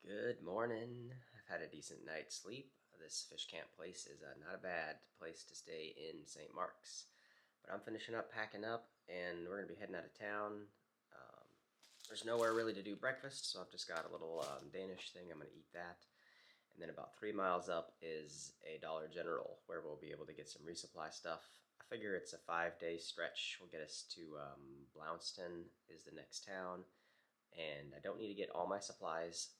Good morning. I've had a decent night's sleep. This fish camp place is not a bad place to stay in St. Mark's. But I'm finishing up packing up and we're going to be heading out of town. Um, there's nowhere really to do breakfast, so I've just got a little Danish thing. I'm going to eat that. And then about 3 miles up is a Dollar General where we'll be able to get some resupply stuff. I figure it's a 5-day stretch. Will get us to Blounston is the next town. And I don't need to get all my supplies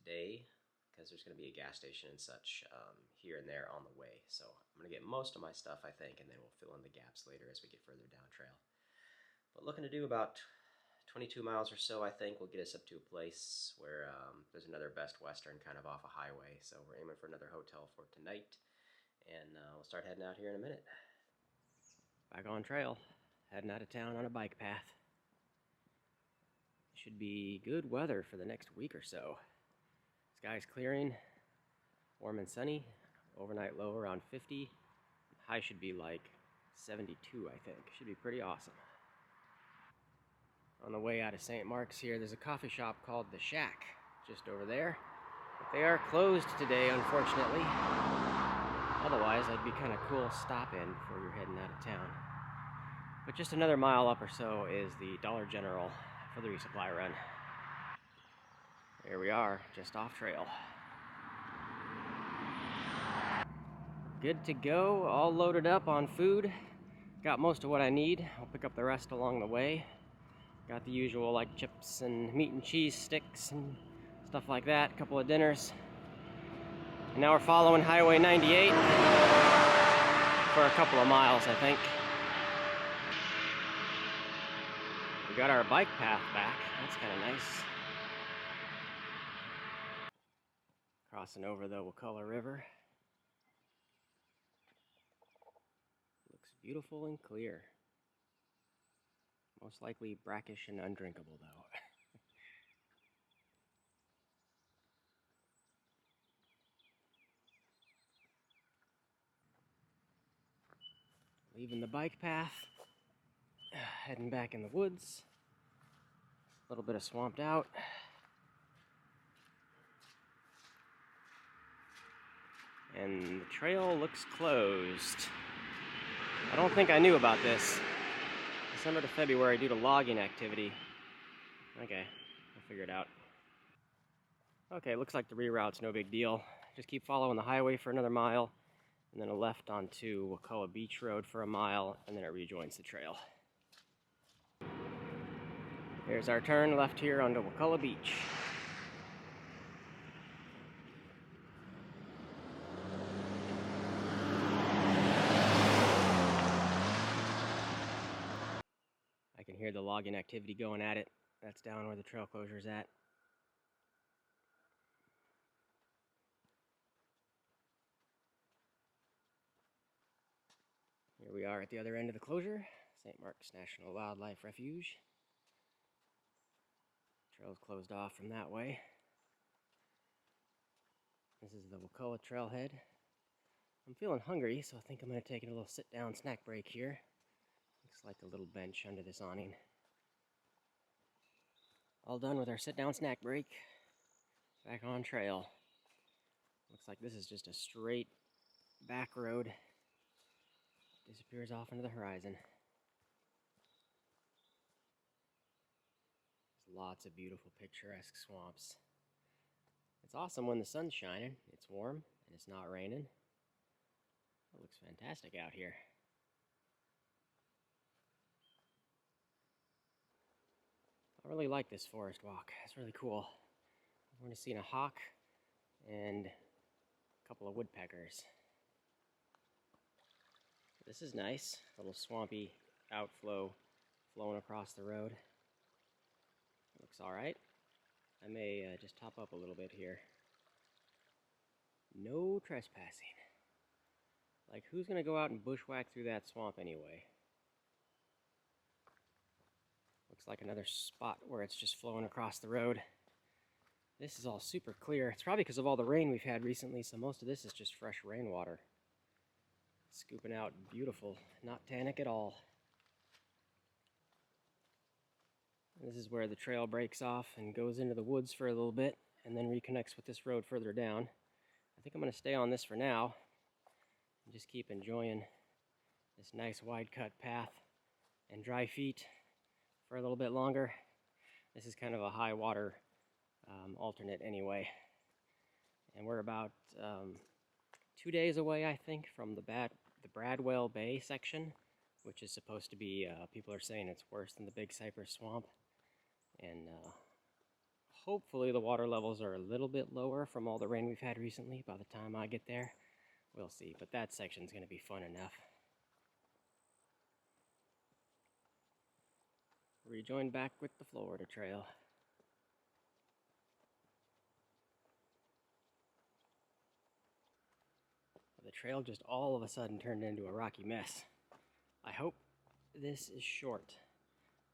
today because there's going to be a gas station and such here and there on the way. So I'm going to get most of my stuff, I think, and then we'll fill in the gaps later as we get further down trail. But looking to do about 22 miles or so, I think, will get us up to a place where there's another Best Western kind of off a highway. So we're aiming for another hotel for tonight, and we'll start heading out here in a minute. Back on trail, heading out of town on a bike path. Should be good weather for the next week or so. Sky's clearing, warm and sunny, overnight low around 50. High should be like 72, I think. Should be pretty awesome. On the way out of St. Mark's here, there's a coffee shop called The Shack, just over there. But they are closed today, unfortunately. Otherwise, that'd be kind of cool stop-in before you're heading out of town. But just another mile up or so is the Dollar General for the resupply run. Here we are, just off trail. Good to go, all loaded up on food. Got most of what I need. I'll pick up the rest along the way. Got the usual like chips and meat and cheese sticks and stuff like that. A couple of dinners. And now we're following Highway 98 for a couple of miles, I think. We got our bike path back. That's kind of nice. Crossing over the Wakulla River. Looks beautiful and clear. Most likely brackish and undrinkable, though. Leaving the bike path. Heading back in the woods. A little bit of swamped out. And the trail looks closed. I don't think I knew about this. December to February due to logging activity. Okay, I'll figure it out. Okay, looks like the reroute's no big deal. Just keep following the highway for another mile, and then a left onto Wakulla Beach Road for a mile, and then it rejoins the trail. Here's our turn left here onto Wakulla Beach. I can hear the logging activity going at it. That's down where the trail closure's at. Here we are at the other end of the closure, St. Mark's National Wildlife Refuge. Trail's closed off from that way. This is the Wakulla trailhead. I'm feeling hungry, so I think I'm going to take a little sit-down snack break here. Looks like a little bench under this awning. All done with our sit-down snack break. Back on trail. Looks like this is just a straight back road. Disappears off into the horizon. There's lots of beautiful picturesque swamps. It's awesome when the sun's shining. It's warm and it's not raining. It looks fantastic out here. I really like this forest walk. It's really cool. We're going to see a hawk and a couple of woodpeckers. This is nice. A little swampy outflow flowing across the road. Looks alright. I may just top up a little bit here. No trespassing. Like, who's going to go out and bushwhack through that swamp anyway? Looks like another spot where it's just flowing across the road. This is all super clear. It's probably because of all the rain we've had recently, so most of this is just fresh rainwater. Scooping out beautiful, not tannic at all. This is where the trail breaks off and goes into the woods for a little bit, and then reconnects with this road further down. I think I'm going to stay on this for now and just keep enjoying this nice wide cut path and dry feet for a little bit longer. This is kind of a high water alternate anyway, and we're about 2 days away, I think, from the Bradwell Bay section, which is supposed to be, people are saying it's worse than the Big Cypress Swamp, and hopefully the water levels are a little bit lower from all the rain we've had recently by the time I get there. We'll see, but that section's going to be fun enough. Rejoin back with the Florida Trail. The trail just all of a sudden turned into a rocky mess. I hope this is short.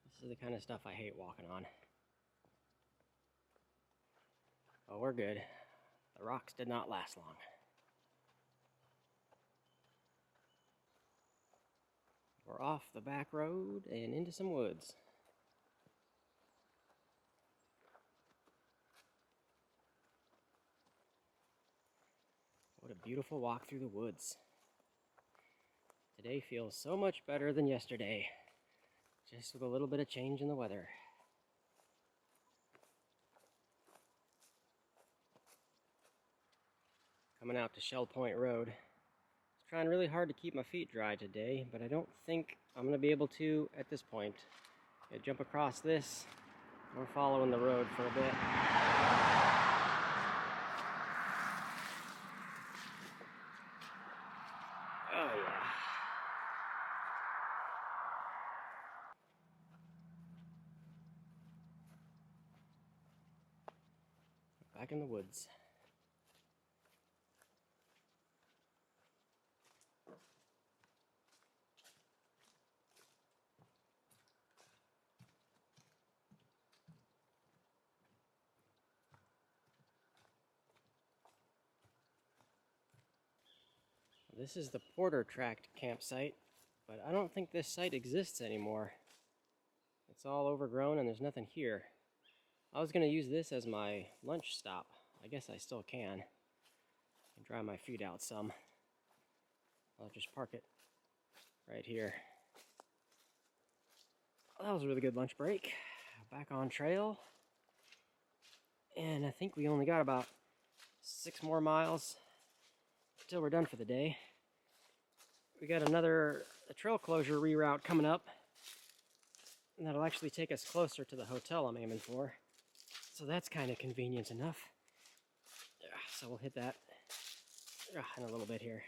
This is the kind of stuff I hate walking on. Oh, we're good. The rocks did not last long. We're off the back road and into some woods. What a beautiful walk through the woods. Today feels so much better than yesterday, just with a little bit of change in the weather. Coming out to Shell Point Road. I was trying really hard to keep my feet dry today, but I don't think I'm going to be able to at this point. I jump across this. We're following the road for a bit. Oh yeah. Back in the woods. This is the Porter Tract campsite, but I don't think this site exists anymore. It's all overgrown and there's nothing here. I was going to use this as my lunch stop. I guess I still can. And dry my feet out some. I'll just park it right here. Well, that was a really good lunch break. Back on trail. And I think we only got about 6 more miles until we're done for the day. We got a trail closure reroute coming up, and that'll actually take us closer to the hotel I'm aiming for. So that's kind of convenient enough. So we'll hit that in a little bit here.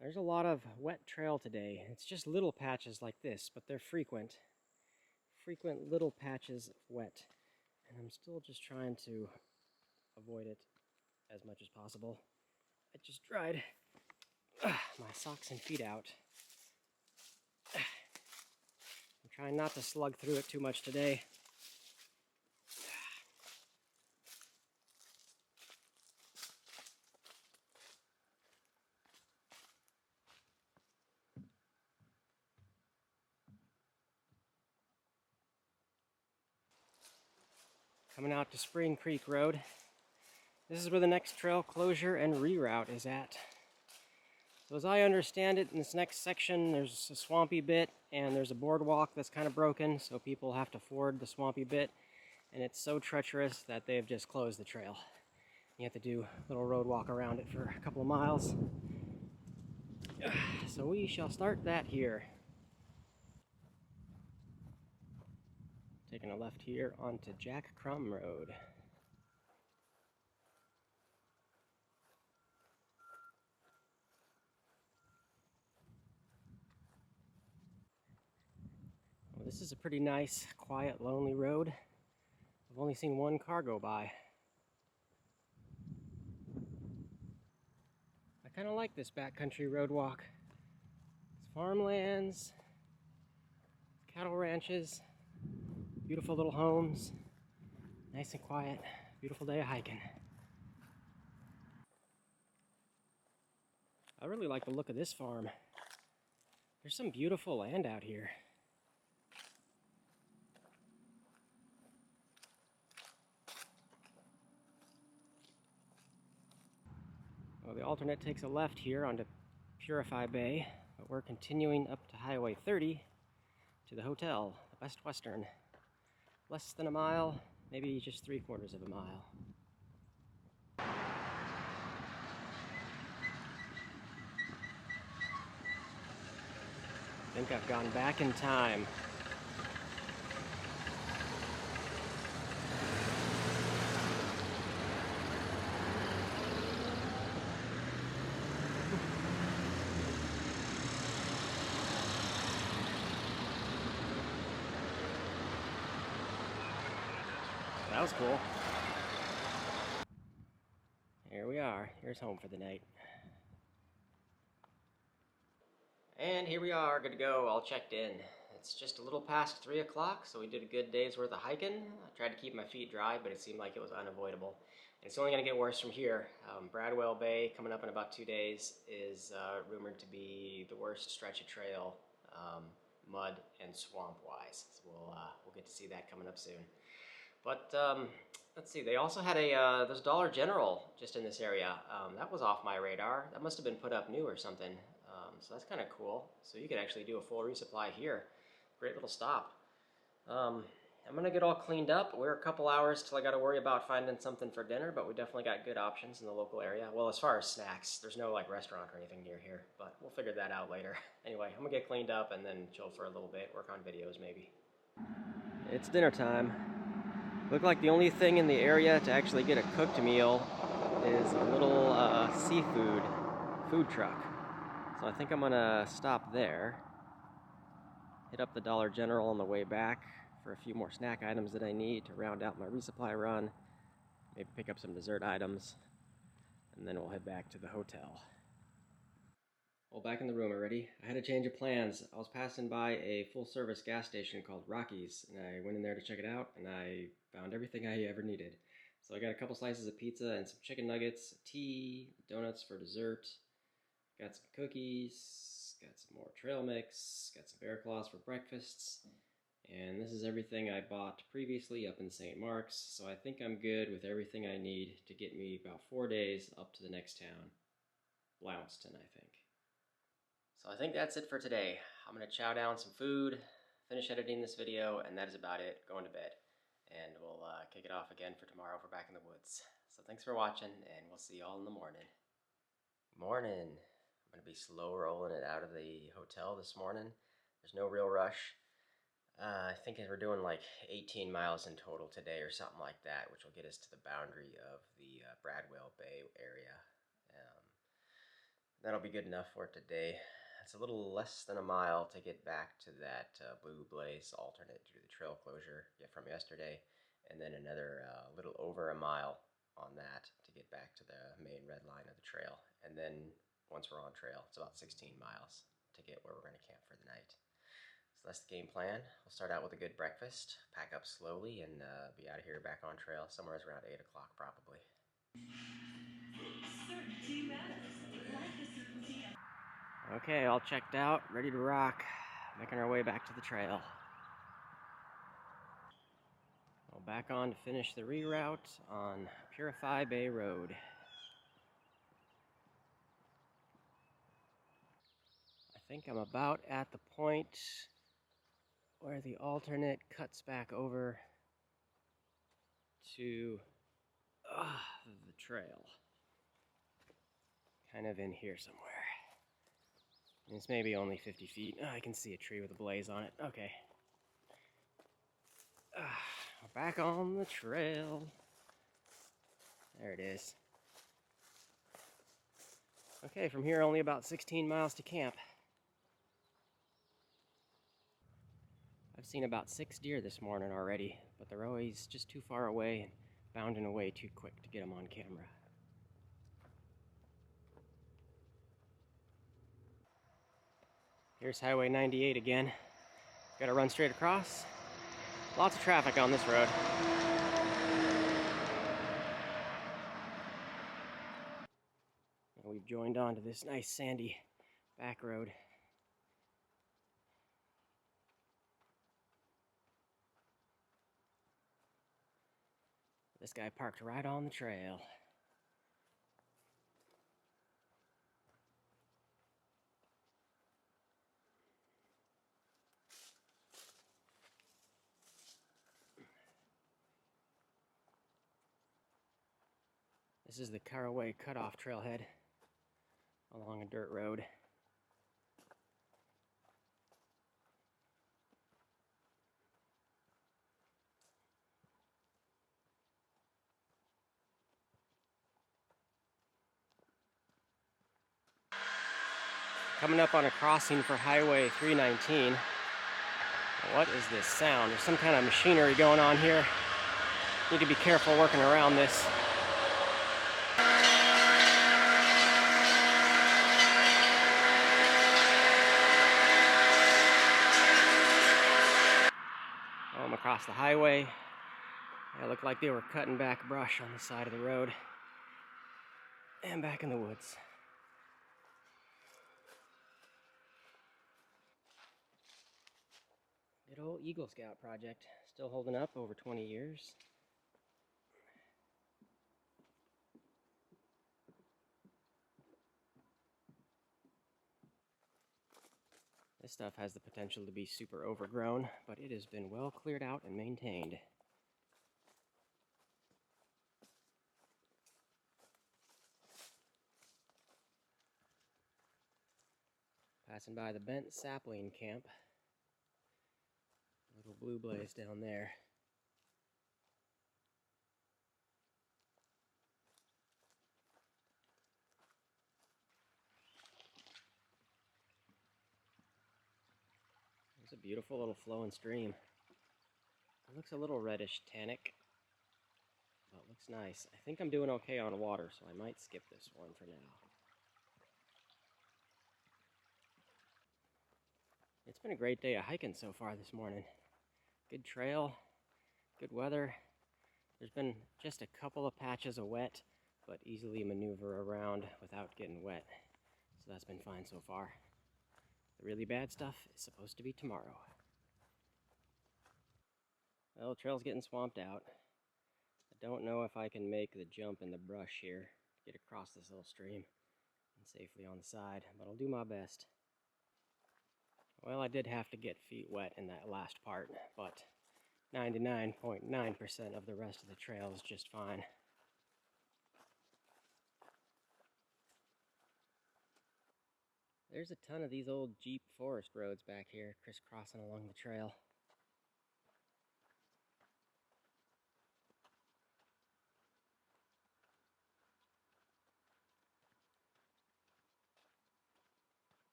There's a lot of wet trail today. It's just little patches like this, but they're frequent. Frequent little patches of wet. And I'm still just trying to avoid it as much as possible. I just dried my socks and feet out. I'm trying not to slug through it too much today. Coming out to Spring Creek Road. This is where the next trail closure and reroute is at. So as I understand it, in this next section, there's a swampy bit and there's a boardwalk that's kind of broken, so people have to ford the swampy bit, and it's so treacherous that they've just closed the trail. You have to do a little road walk around it for a couple of miles. So we shall start that here. Taking a left here onto Jack Crum Road. Well, this is a pretty nice, quiet, lonely road. I've only seen one car go by. I kind of like this backcountry road walk. It's farmlands, cattle ranches, beautiful little homes, nice and quiet, beautiful day of hiking. I really like the look of this farm. There's some beautiful land out here. Well, the alternate takes a left here onto Purify Bay, but we're continuing up to Highway 30 to the hotel, the Best Western. Less than a mile, maybe just 3/4 of a mile. I think I've gone back in time. That was cool. Here we are. Here's home for the night. And here we are, good to go, all checked in. It's just a little past 3 o'clock, so we did a good day's worth of hiking. I tried to keep my feet dry, but it seemed like it was unavoidable. And it's only going to get worse from here. Bradwell Bay, coming up in about 2 days, is rumored to be the worst stretch of trail, mud and swamp-wise. So we'll get to see that coming up soon. But let's see, they also had there's Dollar General just in this area. That was off my radar. That must have been put up new or something. So that's kind of cool. So you could actually do a full resupply here. Great little stop. I'm gonna get all cleaned up. We're a couple hours till I gotta worry about finding something for dinner, but we definitely got good options in the local area. Well, as far as snacks, there's no like restaurant or anything near here, but we'll figure that out later. Anyway, I'm gonna get cleaned up and then chill for a little bit, work on videos maybe. It's dinner time. Looked like the only thing in the area to actually get a cooked meal is a little seafood food truck. So I think I'm gonna stop there, hit up the Dollar General on the way back for a few more snack items that I need to round out my resupply run, maybe pick up some dessert items, and then we'll head back to the hotel. Well, back in the room already. I had a change of plans. I was passing by a full-service gas station called Rocky's, and I went in there to check it out, and I found everything I ever needed. So I got a couple slices of pizza and some chicken nuggets, tea, donuts for dessert, got some cookies, got some more trail mix, got some bear claws for breakfasts, and this is everything I bought previously up in St. Mark's, so I think I'm good with everything I need to get me about 4 days up to the next town, Blounston, I think. So I think that's it for today. I'm going to chow down some food, finish editing this video, and that is about it, going to bed. And we'll kick it off again for tomorrow if we're back in the woods. So thanks for watching, and we'll see y'all in the morning. Morning. I'm going to be slow rolling it out of the hotel this morning. There's no real rush. I think we're doing like 18 miles in total today or something like that, which will get us to the boundary of the Bradwell Bay area. That'll be good enough for today. It's a little less than a mile to get back to that Blue Blaze alternate due to the trail closure from yesterday, and then another little over a mile on that to get back to the main red line of the trail. And then once we're on trail, it's about 16 miles to get where we're going to camp for the night. So that's the game plan. We'll start out with a good breakfast, pack up slowly, and be out of here back on trail somewhere around 8 o'clock probably. Certainty matters. Like the certainty of... Okay, all checked out, ready to rock, making our way back to the trail. Well, back on to finish the reroute on Purify Bay Road. I think I'm about at the point where the alternate cuts back over to the trail. Kind of in here somewhere. It's maybe only 50 feet. Oh, I can see a tree with a blaze on it. Okay. We're back on the trail. There it is. Okay, from here only about 16 miles to camp. I've seen about 6 deer this morning already, but they're always just too far away and bounding away too quick to get them on camera. Here's Highway 98 again. Gotta run straight across. Lots of traffic on this road. And we've joined onto this nice sandy back road. This guy parked right on the trail. This is the Caraway Cutoff Trailhead along a dirt road. Coming up on a crossing for Highway 319. What is this sound? There's some kind of machinery going on here. Need to be careful working around this. I'm across the highway. It looked like they were cutting back brush on the side of the road. And back in the woods. Good old Eagle Scout project. Still holding up over 20 years. This stuff has the potential to be super overgrown, but it has been well cleared out and maintained. Passing by the bent sapling camp. Little blue blaze down there. There's a beautiful little flowing stream. It looks a little reddish tannic, but looks nice. I think I'm doing okay on water, so I might skip this one for now. It's been a great day of hiking so far this morning. Good trail, good weather. There's been just a couple of patches of wet, but easily maneuver around without getting wet. So that's been fine so far. The really bad stuff is supposed to be tomorrow. Well, the trail's getting swamped out. I don't know if I can make the jump in the brush here to get across this little stream and safely on the side, but I'll do my best. Well, I did have to get feet wet in that last part, but 99.9% of the rest of the trail is just fine. There's a ton of these old Jeep forest roads back here, crisscrossing along the trail.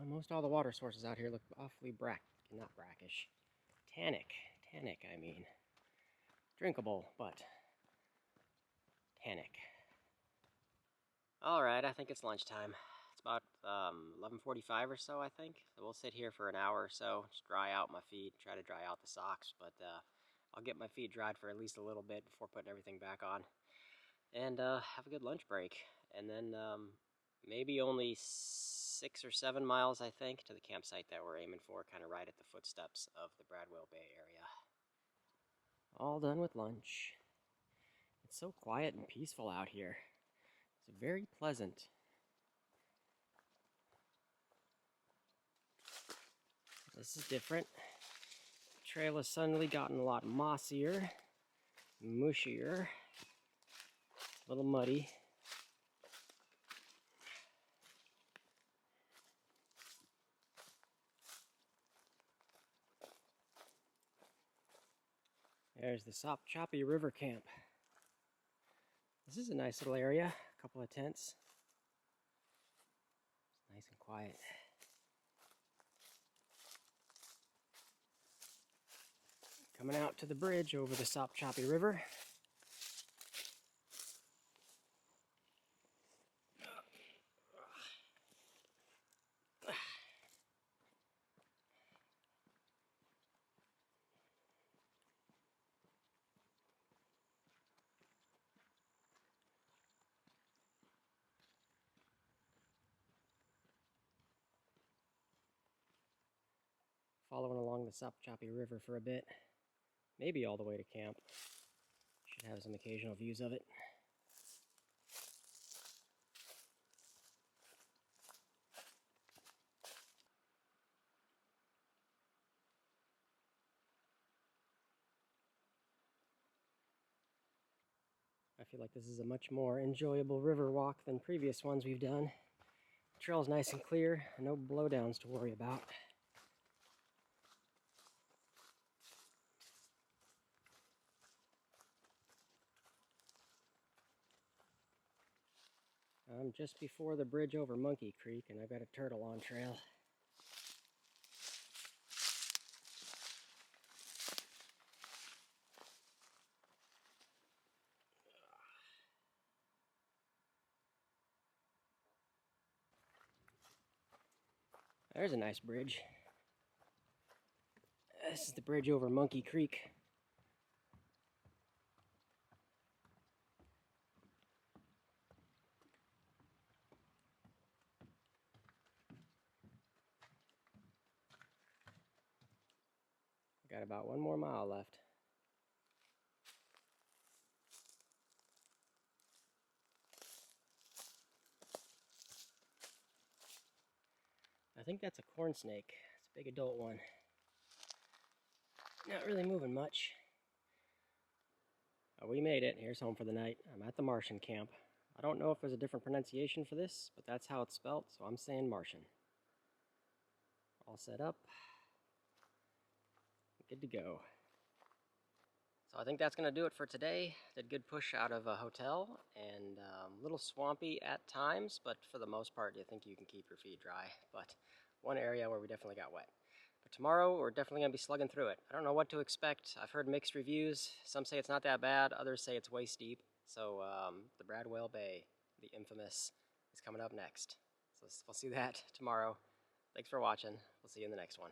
Most all the water sources out here look awfully not brackish. Tannic, I mean. Drinkable, but tannic. Alright, I think it's lunchtime. It's about 11:45 or so, I think. So we'll sit here for an hour or so, just dry out my feet, try to dry out the socks, but I'll get my feet dried for at least a little bit before putting everything back on. And have a good lunch break. And then maybe only 6 or 7 miles, I think, to the campsite that we're aiming for, kind of right at the footsteps of the Bradwell Bay area. All done with lunch. It's so quiet and peaceful out here. It's very pleasant. This is different. The trail has suddenly gotten a lot mossier, mushier, a little muddy. There's the Choppy River Camp. This is a nice little area, a couple of tents. It's nice and quiet. Coming out to the bridge over the Choppy River. Following along the Choppy River for a bit, maybe all the way to camp. Should have some occasional views of it. feel like this is a much more enjoyable river walk than previous ones we've done. The trail's nice and clear, and no blowdowns to worry about. I'm just before the bridge over Monkey Creek, and I've got a turtle on trail. There's a nice bridge. This is the bridge over Monkey Creek. Got about 1 more mile left. I think that's a corn snake. It's a big adult one. Not really moving much. We made it. Here's home for the night. I'm at the Martian camp. I don't know if there's a different pronunciation for this, but that's how it's spelled, so I'm saying Martian. All set up. Good to go. So I think that's going to do it for today. Did good push out of a hotel, and a little swampy at times, but for the most part, you think you can keep your feet dry. But one area where we definitely got wet. But tomorrow, we're definitely going to be slugging through it. I don't know what to expect. I've heard mixed reviews. Some say it's not that bad. Others say it's way steep. So the Bradwell Bay, the infamous, is coming up next. So we'll see that tomorrow. Thanks for watching. We'll see you in the next one.